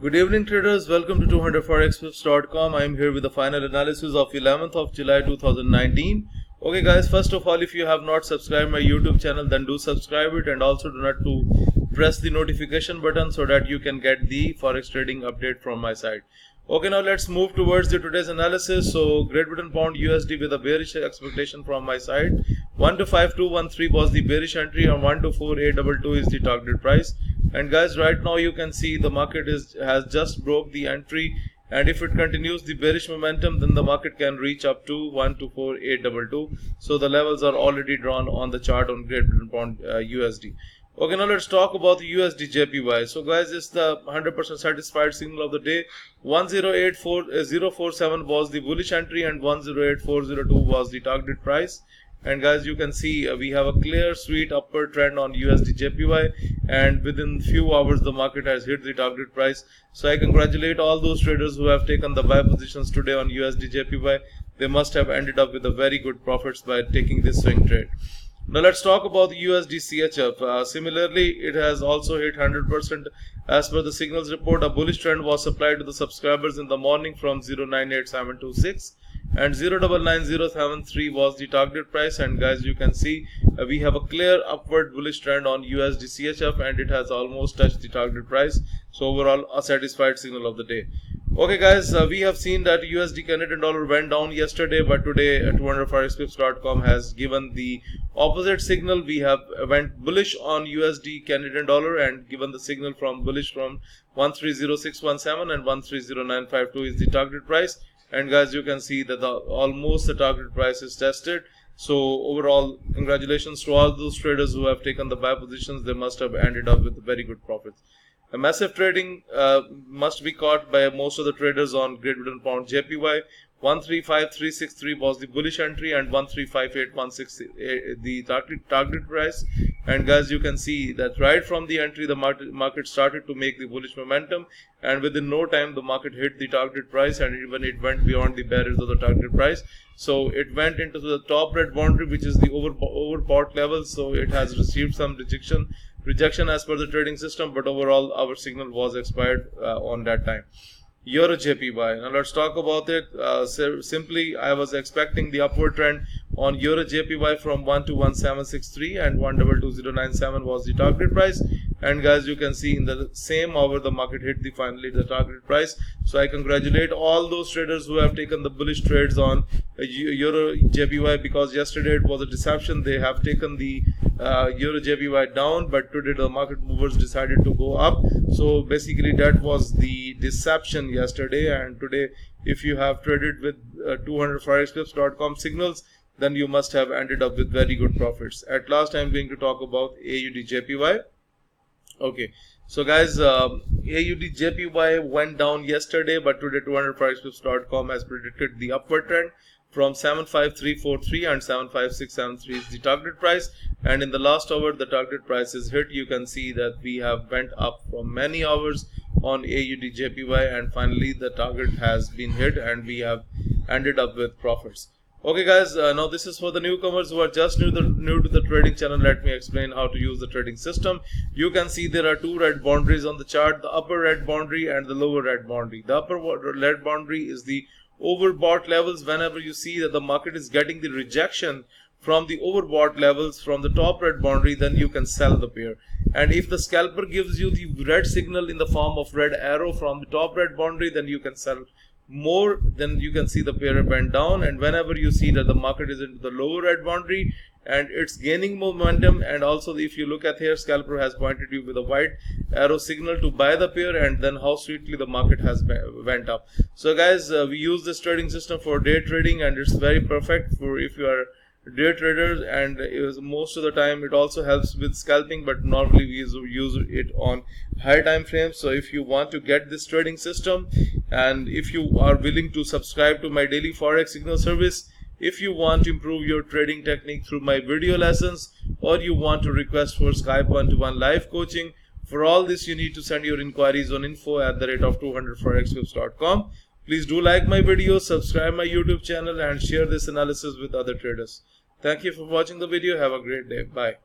Good evening traders, welcome to 200forexpips.com. I am here with the final analysis of 11th of July 2019. Okay guys, first of all, if you have not subscribed my YouTube channel, then do subscribe it, and also do not to press the notification button so that you can get the forex trading update from my side. Okay, now let's move towards the today's analysis. So Great Britain Pound USD with a bearish expectation from my side. 125213 was the bearish entry and 124822 is the target price. And guys, right now you can see the market has just broke the entry, and if it continues the bearish momentum, then the market can reach up to 124822. So the levels are already drawn on the chart on Great Britain Pound USD. Okay, now let's talk about the USD JPY. So guys, it's the 100% satisfied signal of the day. 108047 was the bullish entry and 108402 was the target price. And guys, you can see we have a clear sweet upward trend on USD JPY, and within few hours the market has hit the target price. So I congratulate all those traders who have taken the buy positions today on USD JPY. They must have ended up with a very good profits by taking this swing trade. Now let's talk about the USD CHF. Similarly, it has also hit 100% as per the signals report. A bullish trend was supplied to the subscribers in the morning from 098726 and 099073 was the target price. And guys, you can see we have a clear upward bullish trend on USD CHF, and it has almost touched the target price. So overall, a satisfied signal of the day. Okay guys, we have seen that USD Canadian dollar went down yesterday, but today 200forexpips.com has given the opposite signal. We have went bullish on USD Canadian dollar and given the signal from bullish from 130617 and 130952 is the target price. And guys, you can see that almost the target price is tested. So overall, congratulations to all those traders who have taken the buy positions. They must have ended up with very good profits. A massive trading must be caught by most of the traders on Great Britain Pound JPY. 135363 was the bullish entry and 135816 the target price. And guys, you can see that right from the entry the market started to make the bullish momentum, and within no time the market hit the target price, and even it went beyond the barriers of the target price. So it went into the top red boundary, which is the overbought level. So it has received some rejection as per the trading system, but overall our signal was expired on that time. Euro JPY. Now let's talk about it. Simply, I was expecting the upward trend on Euro JPY from 121763 and 122097 was the target price. And guys, you can see in the same hour the market hit finally the target price. So I congratulate all those traders who have taken the bullish trades on Euro JPY, because yesterday it was a deception. They have taken the Euro JPY down, but today the market movers decided to go up. So basically that was the deception yesterday, and today if you have traded with 200forexpips.com signals, then you must have ended up with very good profits. At last, I am going to talk about AUD JPY. Okay, so guys, AUD JPY went down yesterday, but today 200forexpips.com has predicted the upward trend from 75343 and 75673 is the target price. And in the last hour the target price is hit. You can see that we have went up for many hours on AUD JPY, and finally the target has been hit and we have ended up with profits. Okay guys, now this is for the newcomers who are just new to the trading channel. Let me explain how to use the trading system. You can see there are two red boundaries on the chart, the upper red boundary and the lower red boundary. The upper red boundary is the overbought levels. Whenever you see that the market is getting the rejection from the overbought levels from the top red boundary, then you can sell the pair. And if the scalper gives you the red signal in the form of red arrow from the top red boundary, then you can sell more. Then you can see the pair went down. And whenever you see that the market is into the lower red boundary and it's gaining momentum, and also if you look at here, scalper has pointed you with a white arrow signal to buy the pair, and then how sweetly the market has went up. So guys, we use this trading system for day trading, and it's very perfect for if you are day traders, and most of the time it also helps with scalping, but normally we use it on high time frames. So if you want to get this trading system, and if you are willing to subscribe to my daily forex signal service, if you want to improve your trading technique through my video lessons, or you want to request for Skype 1-to-1 live coaching, for all this you need to send your inquiries on info@200forexpips.com. Please do like my videos, subscribe my YouTube channel, and share this analysis with other traders. Thank you for watching the video. Have a great day. Bye.